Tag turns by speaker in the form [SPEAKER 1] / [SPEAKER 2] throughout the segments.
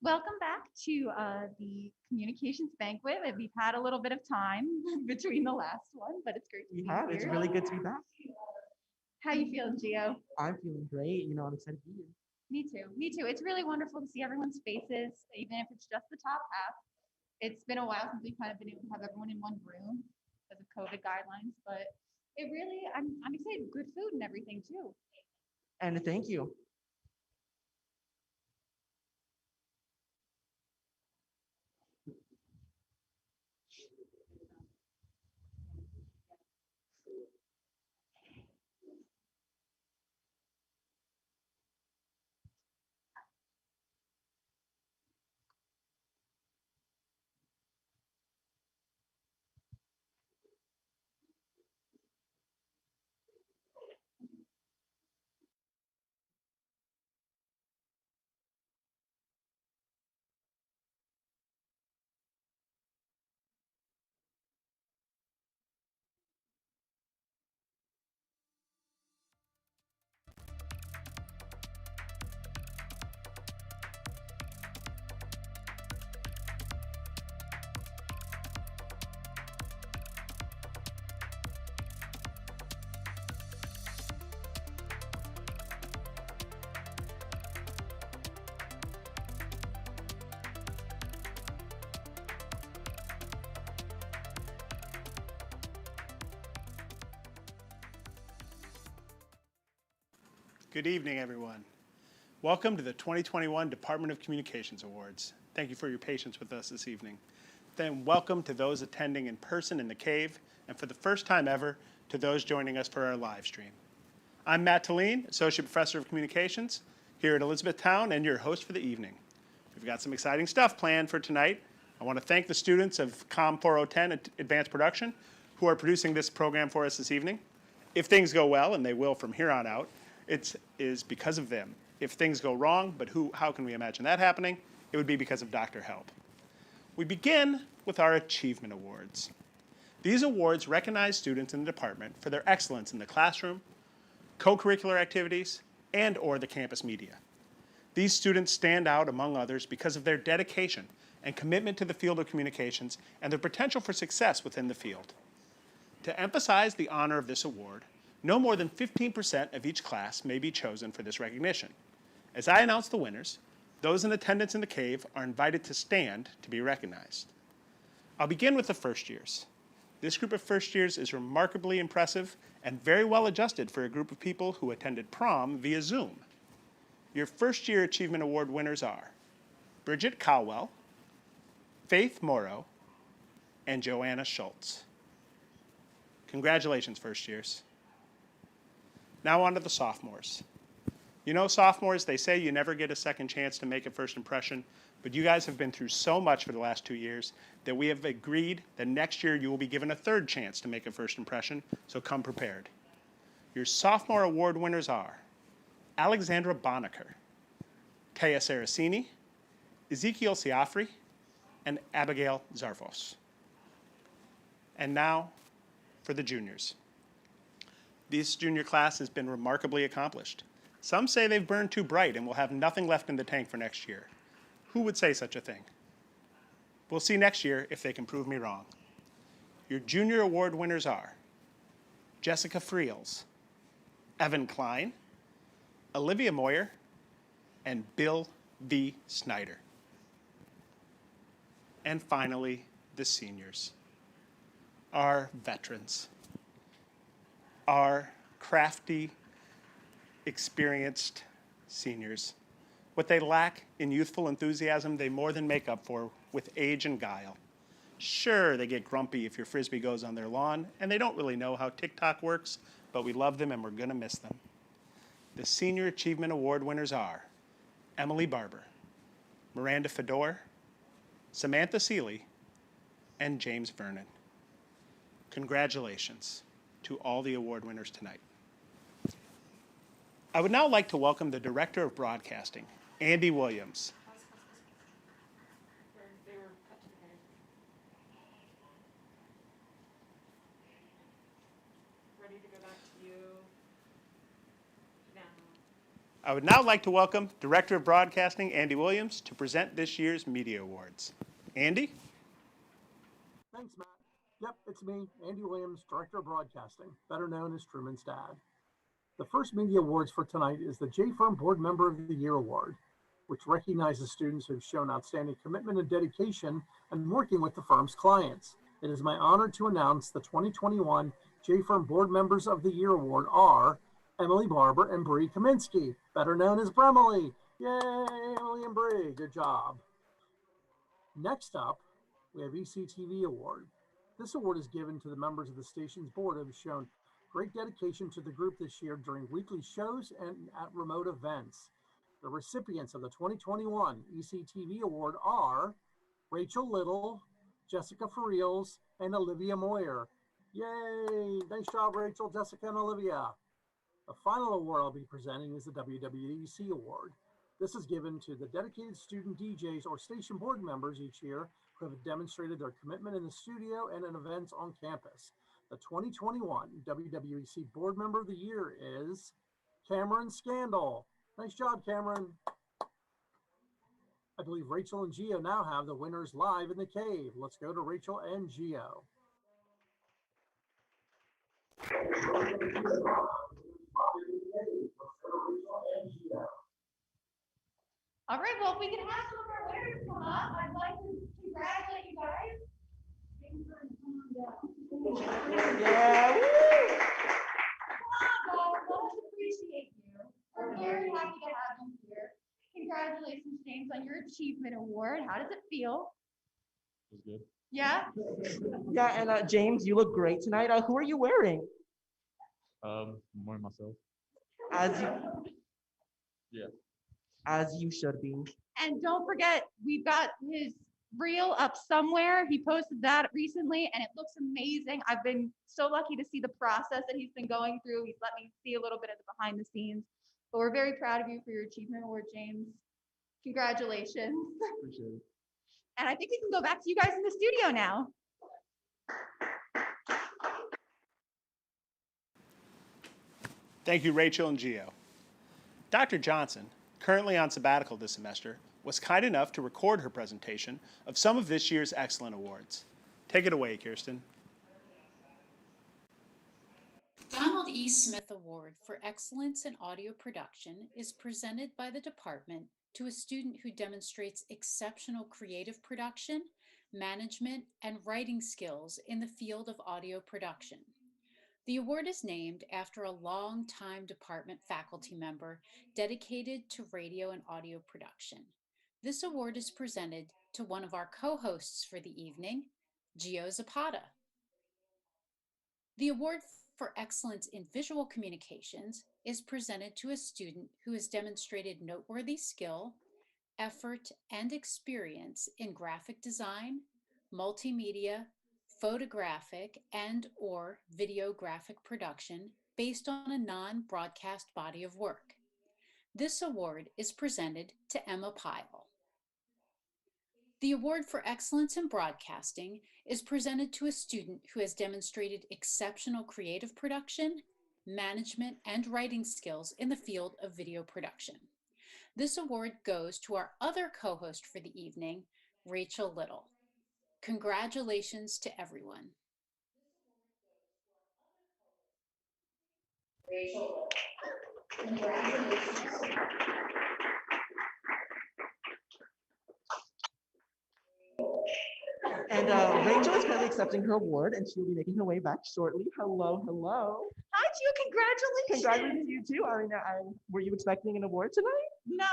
[SPEAKER 1] Welcome back to the communications banquet. We've had a little bit of time between the last one, but it's great to
[SPEAKER 2] We
[SPEAKER 1] be
[SPEAKER 2] have. It's
[SPEAKER 1] here.
[SPEAKER 2] really good to be back.
[SPEAKER 1] How you feeling, Gio?
[SPEAKER 2] I'm feeling great. I'm excited to be here.
[SPEAKER 1] Me too. Me too. It's really wonderful to see everyone's faces, even if it's just the top half. It's been a while since we've kind of been able to have everyone in one room because of COVID guidelines, but it really, I'm excited. Good food and everything too.
[SPEAKER 2] And thank you.
[SPEAKER 3] Good evening, everyone. Welcome to the 2021 Department of Communications Awards. Thank you for your patience with us this evening. Then welcome to those attending in person in the cave, and for the first time ever, to those joining us for our live stream. I'm Matt Talene, Associate Professor of Communications here at Elizabethtown and your host for the evening. We've got some exciting stuff planned for tonight. I want to thank the students of COM 4010 Advanced Production who are producing this program for us this evening. If things go well, and they will from here on out, it is because of them. If things go wrong, but how can we imagine that happening? It would be because of Dr. Help. We begin with our Achievement Awards. These awards recognize students in the department for their excellence in the classroom, co-curricular activities, and or the campus media. These students stand out among others because of their dedication and commitment to the field of communications and their potential for success within the field. To emphasize the honor of this award, no more than 15% of each class may be chosen for this recognition. As I announce the winners, those in attendance in the cave are invited to stand to be recognized. I'll begin with the first years. This group of first years is remarkably impressive and very well adjusted for a group of people who attended prom via Zoom. Your first year Achievement Award winners are Bridget Cowell, Faith Morrow, and Joanna Schultz. Congratulations, first years. Now on to the sophomores. You know, sophomores, they say you never get a second chance to make a first impression, but you guys have been through so much for the last 2 years that we have agreed that next year you will be given a third chance to make a first impression, so come prepared. Your sophomore award winners are Alexandra Bonaker, Taya Saracini, Ezekiel Siafri, and Abigail Zarfos. And now for the juniors. This junior class has been remarkably accomplished. Some say they've burned too bright and will have nothing left in the tank for next year. Who would say such a thing? We'll see next year if they can prove me wrong. Your junior award winners are Jessica Friels, Evan Klein, Olivia Moyer, and Bill V. Snyder. And finally, the seniors, our veterans, our crafty, experienced seniors. What they lack in youthful enthusiasm, they more than make up for with age and guile. Sure, they get grumpy if your Frisbee goes on their lawn, and they don't really know how TikTok works, but we love them and we're gonna miss them. The Senior Achievement Award winners are Emily Barber, Miranda Fedor, Samantha Seeley, and James Vernon. Congratulations to all the award winners tonight. I would now like to welcome the Director of Broadcasting, Andy Williams.
[SPEAKER 4] Ready to go back to you now.
[SPEAKER 3] I would now like to welcome Director of Broadcasting, Andy Williams, to present this year's Media Awards. Andy?
[SPEAKER 4] Thanks, Matt. Yep, it's me, Andy Williams, Director of Broadcasting, better known as Truman's dad. The first media awards for tonight is the J-Firm Board Member of the Year Award, which recognizes students who've shown outstanding commitment and dedication in working with the firm's clients. It is my honor to announce the 2021 J-Firm Board Members of the Year Award are Emily Barber and Bree Kaminsky, better known as Bremily. Yay, Emily and Bree, good job. Next up, we have ECTV Award. This award is given to the members of the station's board who have shown great dedication to the group this year during weekly shows and at remote events. The recipients of the 2021 ECTV Award are Rachel Little, Jessica Fariels, and Olivia Moyer. Yay! Nice job, Rachel, Jessica, and Olivia. The final award I'll be presenting is the WWDC Award. This is given to the dedicated student DJs or station board members each year who have demonstrated their commitment in the studio and in events on campus. The 2021 WWEC Board Member of the Year is Cameron Scandal. Nice job, Cameron. I believe Rachel and Gio now have the winners live in the cave. Let's go to Rachel and Gio.
[SPEAKER 1] All right, well, if we can have some of our winners come up, I'd like to congratulate you guys. Thanks for coming down.
[SPEAKER 2] Yeah, woo!
[SPEAKER 1] Come on, guys, let us appreciate you. We're very happy to have you here. Congratulations, James, on your Achievement Award. How does it feel?
[SPEAKER 5] Was good.
[SPEAKER 1] Yeah?
[SPEAKER 2] Yeah, and James, you look great tonight. Who are you wearing?
[SPEAKER 5] More myself.
[SPEAKER 2] As you,
[SPEAKER 5] Yeah.
[SPEAKER 2] as you should be.
[SPEAKER 1] And don't forget, we've got his reel up somewhere. He posted that recently and it looks amazing. I've been so lucky to see the process that he's been going through. He's let me see a little bit of the behind the scenes. But we're very proud of you for your Achievement Award, James. Congratulations.
[SPEAKER 5] Appreciate it.
[SPEAKER 1] And I think we can go back to you guys in the studio now.
[SPEAKER 3] Thank you, Rachel and Gio. Dr. Johnson, currently on sabbatical this semester, was kind enough to record her presentation of some of this year's excellent awards. Take it away, Kirsten.
[SPEAKER 6] Donald E. Smith Award for Excellence in Audio Production is presented by the department to a student who demonstrates exceptional creative production, management, and writing skills in the field of audio production. The award is named after a long-time department faculty member dedicated to radio and audio production. This award is presented to one of our co-hosts for the evening, Gio Zapata. The award for excellence in visual communications is presented to a student who has demonstrated noteworthy skill, effort, and experience in graphic design, multimedia, photographic and/or videographic production based on a non-broadcast body of work. This award is presented to Emma Pyle. The award for excellence in broadcasting is presented to a student who has demonstrated exceptional creative production, management, and writing skills in the field of video production. This award goes to our other co-host for the evening, Rachel Little. Congratulations to everyone. Rachel, congratulations.
[SPEAKER 2] And Rachel is currently accepting her award, and she will be making her way back shortly. Hello, hello.
[SPEAKER 1] Hi, Gio, congratulations.
[SPEAKER 2] Congratulations to you too, Arena. Were you expecting an award tonight?
[SPEAKER 1] No.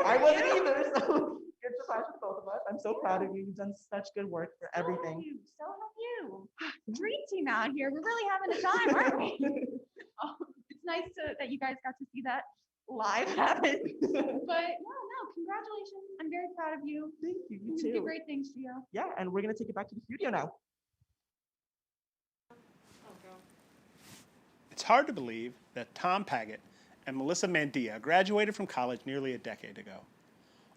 [SPEAKER 2] I wasn't either, so good surprise for both of us. I'm so proud of you. You've done such good work for everything.
[SPEAKER 1] So have you. Dream team out here. We're really having a time, aren't we? Oh, it's nice that you guys got to see that live happen. But no, congratulations. I'm very proud of you.
[SPEAKER 2] Thank you. You
[SPEAKER 1] You did
[SPEAKER 2] too.
[SPEAKER 1] great things, Gio.
[SPEAKER 2] Yeah, and we're gonna take it back to the studio now.
[SPEAKER 3] It's hard to believe that Tom Paget and Melissa Mandia graduated from college nearly a decade ago.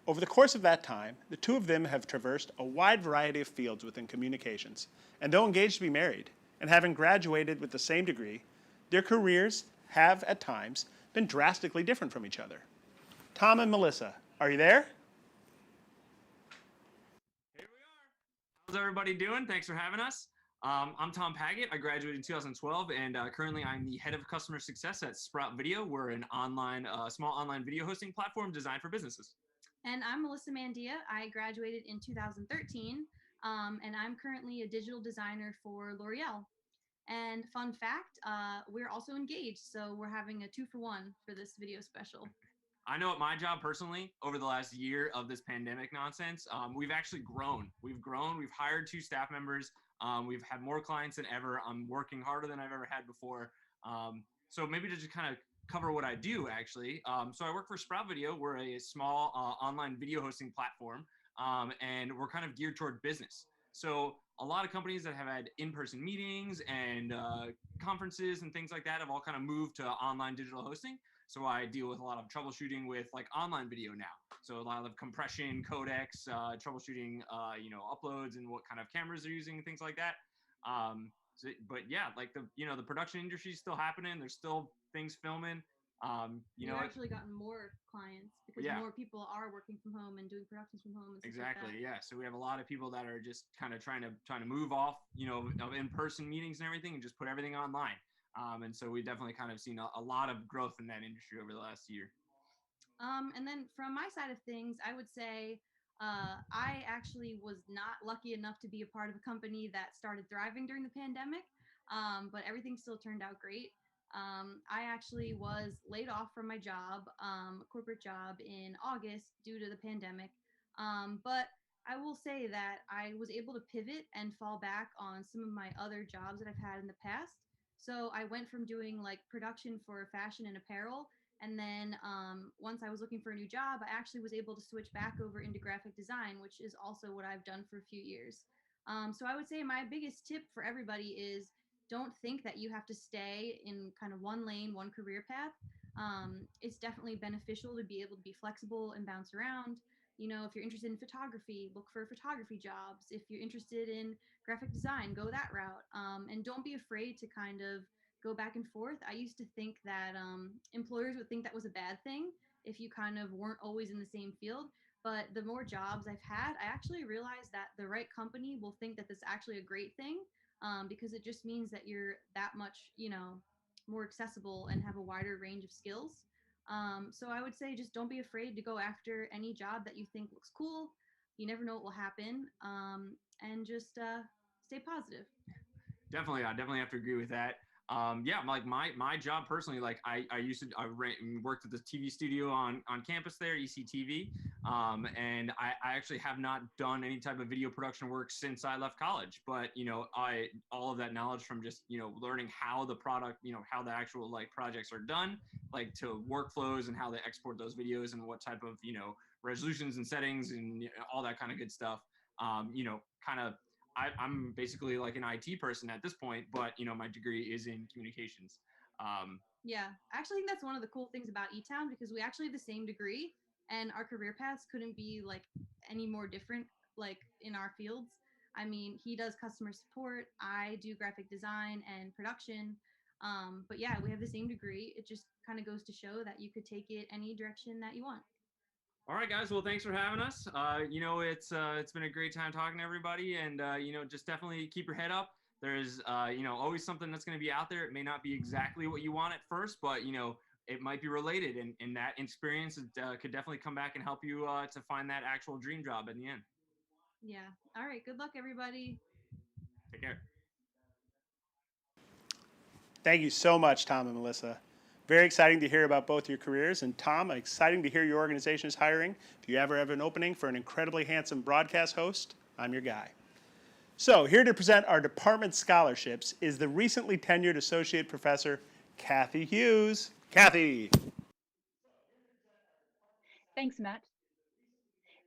[SPEAKER 3] Over the course of that time, the two of them have traversed a wide variety of fields within communications, and though engaged to be married, and having graduated with the same degree, their careers have, at times, been drastically different from each other. Tom and Melissa, are you there?
[SPEAKER 7] Here we are. How's everybody doing? Thanks for having us. I'm Tom Paget. I graduated in 2012, and currently I'm the head of customer success at Sprout Video. We're an online, small online video hosting platform designed for businesses.
[SPEAKER 8] And I'm Melissa Mandia. I graduated in 2013, and I'm currently a digital designer for L'Oreal. And fun fact, we're also engaged, so we're having a 2-for-1 for this video special.
[SPEAKER 7] I know at my job personally, over the last year of this pandemic nonsense, we've actually grown. We've hired 2 staff members. We've had more clients than ever. I'm working harder than I've ever had before. So maybe to just kind of cover what I do actually. So I work for Sprout Video. We're a small online video hosting platform, and we're kind of geared toward business. So a lot of companies that have had in-person meetings and conferences and things like that have all kind of moved to online digital hosting. So I deal with a lot of troubleshooting with like online video now. So a lot of compression, codecs, troubleshooting, uploads and what kind of cameras they're using and things like that. But yeah, like the production industry is still happening. There's still things filming.
[SPEAKER 8] We've actually gotten more clients because more people are working from home and doing productions from home. And
[SPEAKER 7] Exactly.
[SPEAKER 8] Like
[SPEAKER 7] yeah. So we have a lot of people that are just kind of trying to move off, of in-person meetings and everything and just put everything online. And so we've definitely kind of seen a lot of growth in that industry over the last year.
[SPEAKER 8] And then from my side of things, I would say I actually was not lucky enough to be a part of a company that started thriving during the pandemic, but everything still turned out great. I actually was laid off from my job, corporate job, in August due to the pandemic. But I will say that I was able to pivot and fall back on some of my other jobs that I've had in the past. So I went from doing like production for fashion and apparel. And then once I was looking for a new job, I actually was able to switch back over into graphic design, which is also what I've done for a few years. So I would say my biggest tip for everybody is don't think that you have to stay in kind of one lane, one career path. It's definitely beneficial to be able to be flexible and bounce around. If you're interested in photography, look for photography jobs. If you're interested in graphic design, go that route. And don't be afraid to kind of go back and forth. I used to think that employers would think that was a bad thing if you kind of weren't always in the same field. But the more jobs I've had, I actually realized that the right company will think that this is actually a great thing, because it just means that you're that much, more accessible and have a wider range of skills. So I would say just don't be afraid to go after any job that you think looks cool. You never know what will happen. And just stay positive.
[SPEAKER 7] Definitely, I definitely have to agree with that. Like my job personally, like I worked at the TV studio on campus there, ECTV, and I actually have not done any type of video production work since I left college. But all of that knowledge from just learning how the product, how the actual like projects are done, like to workflows and how they export those videos and what type of resolutions and settings and all that kind of good stuff. Kind of. I'm basically like an IT person at this point, but my degree is in communications.
[SPEAKER 8] Yeah, I actually think that's one of the cool things about eTown because we actually have the same degree and our career paths couldn't be like any more different like in our fields. I mean, he does customer support, I do graphic design and production. But yeah, we have the same degree. It just kind of goes to show that you could take it any direction that you want.
[SPEAKER 7] All right, guys. Well, thanks for having us. It's been a great time talking to everybody, and just definitely keep your head up. There's always something that's going to be out there. It may not be exactly what you want at first, but it might be related, and that experience could definitely come back and help you to find that actual dream job in the end.
[SPEAKER 8] Yeah. All right. Good luck, everybody.
[SPEAKER 7] Take care.
[SPEAKER 3] Thank you so much, Tom and Melissa. Very exciting to hear about both your careers. And Tom, exciting to hear your organization is hiring. If you ever have an opening for an incredibly handsome broadcast host, I'm your guy. So here to present our department scholarships is the recently tenured Associate Professor, Kathy Hughes. Kathy.
[SPEAKER 9] Thanks, Matt.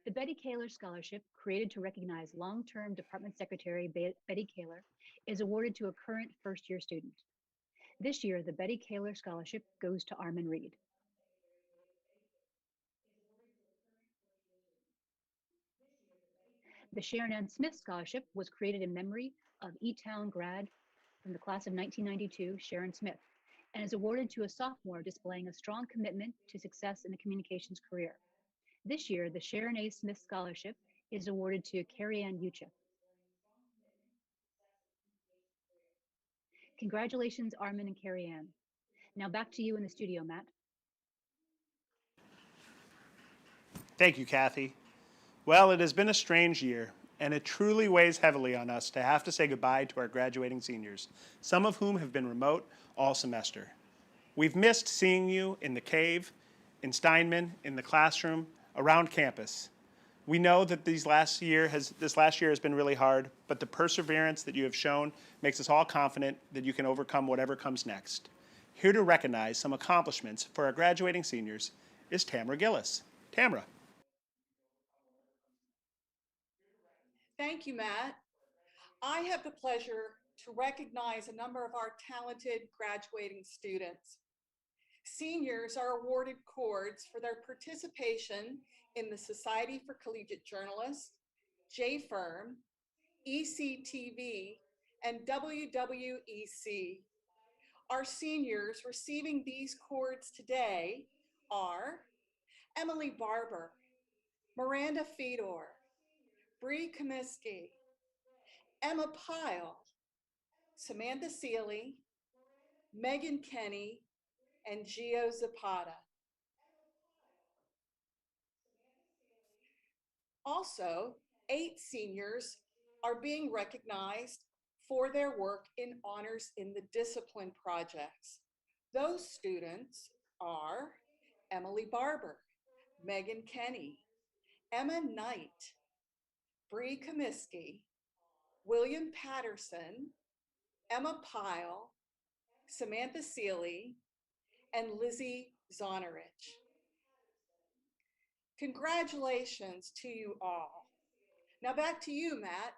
[SPEAKER 9] The Betty Kaler Scholarship, created to recognize long-term Department Secretary Betty Kaler, is awarded to a current first-year student. This year, the Betty Kaler Scholarship goes to Armin Reed. The Sharon Ann Smith Scholarship was created in memory of eTown grad from the class of 1992, Sharon Smith, and is awarded to a sophomore displaying a strong commitment to success in the communications career. This year, the Sharon A. Smith Scholarship is awarded to Carrie Ann Ucha. Congratulations, Armin and Carrie Ann. Now back to you in the studio, Matt.
[SPEAKER 3] Thank you, Kathy. Well, it has been a strange year, and it truly weighs heavily on us to have to say goodbye to our graduating seniors, some of whom have been remote all semester. We've missed seeing you in the cave, in Steinman, in the classroom, around campus. We know that this last year has been really hard, but the perseverance that you have shown makes us all confident that you can overcome whatever comes next. Here to recognize some accomplishments for our graduating seniors is Tamara Gillis. Tamara.
[SPEAKER 10] Thank you, Matt. I have the pleasure to recognize a number of our talented graduating students. Seniors are awarded cords for their participation in the Society for Collegiate Journalists, JFIRM, ECTV, and WWEC. Our seniors receiving these cords today are Emily Barber, Miranda Fedor, Bree Comiskey, Emma Pyle, Samantha Seeley, Megan Kenny, and Gio Zapata. Also, 8 seniors are being recognized for their work in honors in the discipline projects. Those students are Emily Barber, Megan Kenny, Emma Knight, Bree Comiskey, William Patterson, Emma Pyle, Samantha Seeley, and Lizzie Zonarich. Congratulations to you all. Now back to you, Matt.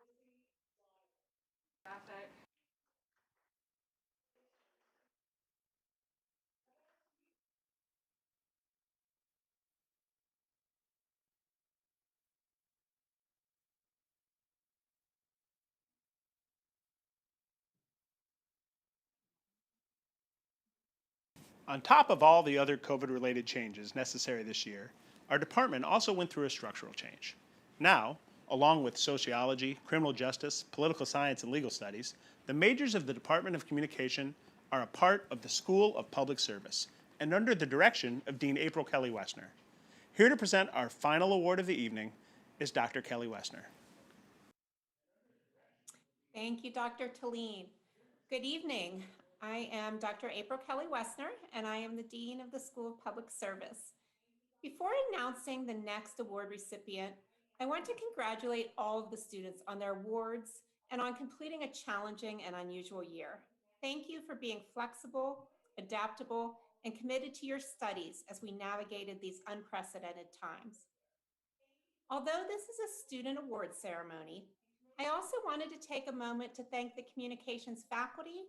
[SPEAKER 3] On top of all the other COVID-related changes necessary this year, our department also went through a structural change. Now, along with sociology, criminal justice, political science, and legal studies, the majors of the Department of Communication are a part of the School of Public Service and under the direction of Dean April Kelly Wessner. Here to present our final award of the evening is Dr. Kelly Wessner.
[SPEAKER 11] Thank you, Dr. Talene. Good evening. I am Dr. April Kelly Wessner, and I am the Dean of the School of Public Service. Before announcing the next award recipient, I want to congratulate all of the students on their awards and on completing a challenging and unusual year. Thank you for being flexible, adaptable, and committed to your studies as we navigated these unprecedented times. Although this is a student award ceremony, I also wanted to take a moment to thank the communications faculty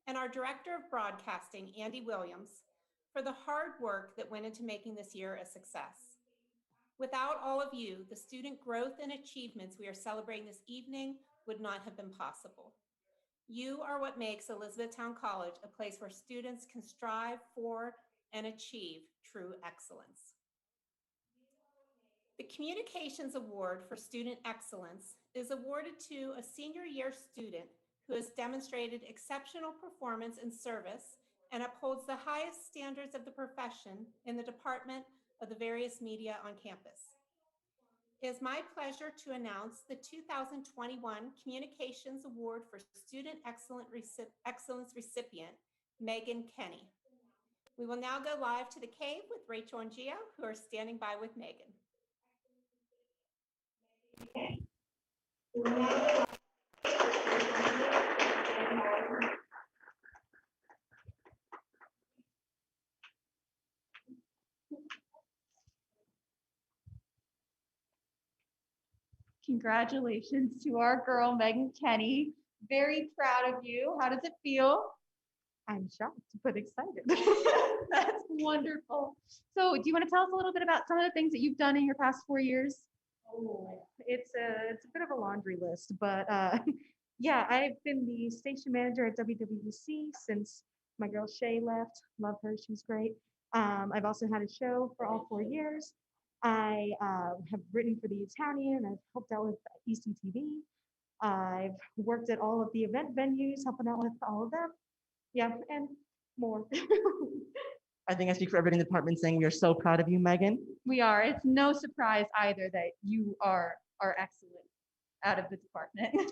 [SPEAKER 11] and our Director of Broadcasting, Andy Williams, for the hard work that went into making this year a success. Without all of you, the student growth and achievements we are celebrating this evening would not have been possible. You are what makes Elizabethtown College a place where students can strive for and achieve true excellence. The Communications Award for Student Excellence is awarded to a senior year student who has demonstrated exceptional performance and service and upholds the highest standards of the profession in the department of the various media on campus. It is my pleasure to announce the 2021 Communications Award for Student Excellence recipient, Megan Kenny. We will now go live to the cave with Rachel and Gio, who are standing by with Megan.
[SPEAKER 1] Congratulations to our girl, Megan Kenny. Very proud of you. How does it feel? I'm shocked, but excited. That's wonderful. So do you want to tell us a little bit about some of the things that you've done in your past 4 years?
[SPEAKER 2] Oh, it's a bit of a laundry list, but yeah, I've been the station manager at WWDC since
[SPEAKER 12] My girl Shay left. Love her. She was great. I've also had a show for all 4 years. I have written for the Italian. I've helped out with ECTV. I've worked at all of the event venues, helping out with all of them. Yeah, and more.
[SPEAKER 2] I think I speak for everybody in the department saying we are so proud of you, Megan.
[SPEAKER 1] We are. It's no surprise either that you are excellent out of the department.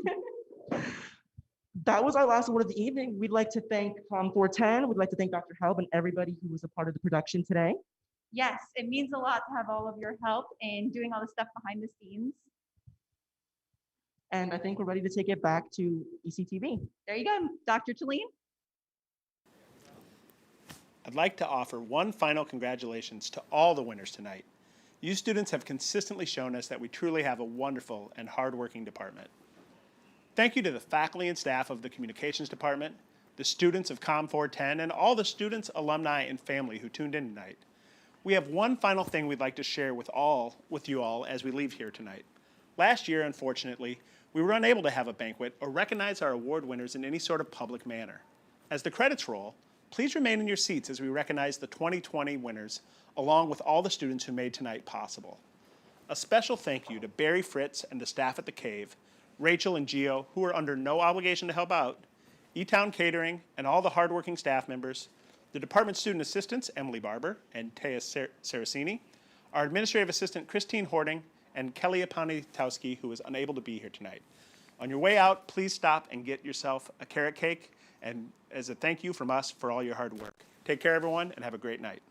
[SPEAKER 2] That was our last award of the evening. We'd like to thank Com 410. We'd like to thank Dr. Helb and everybody who was a part of the production today.
[SPEAKER 1] Yes, it means a lot to have all of your help in doing all the stuff behind the scenes.
[SPEAKER 2] And I think we're ready to take it back to ECTV.
[SPEAKER 1] There you go, Dr. Talene.
[SPEAKER 3] I'd like to offer one final congratulations to all the winners tonight. You students have consistently shown us that we truly have a wonderful and hardworking department. Thank you to the faculty and staff of the Communications Department, the students of Com 410, and all the students, alumni, and family who tuned in tonight. We have one final thing we'd like to share with you all as we leave here tonight. Last year, unfortunately, we were unable to have a banquet or recognize our award winners in any sort of public manner. As the credits roll, please remain in your seats as we recognize the 2020 winners, along with all the students who made tonight possible. A special thank you to Barry Fritz and the staff at the Cave, Rachel and Gio, who are under no obligation to help out, E-Town Catering, and all the hardworking staff members, the department student assistants, Emily Barber and Taya Saracini, our administrative assistant, Christine Hording, and Kelly Aponitowski, who was unable to be here tonight. On your way out, please stop and get yourself a carrot cake, and as a thank you from us for all your hard work. Take care, everyone, and have a great night.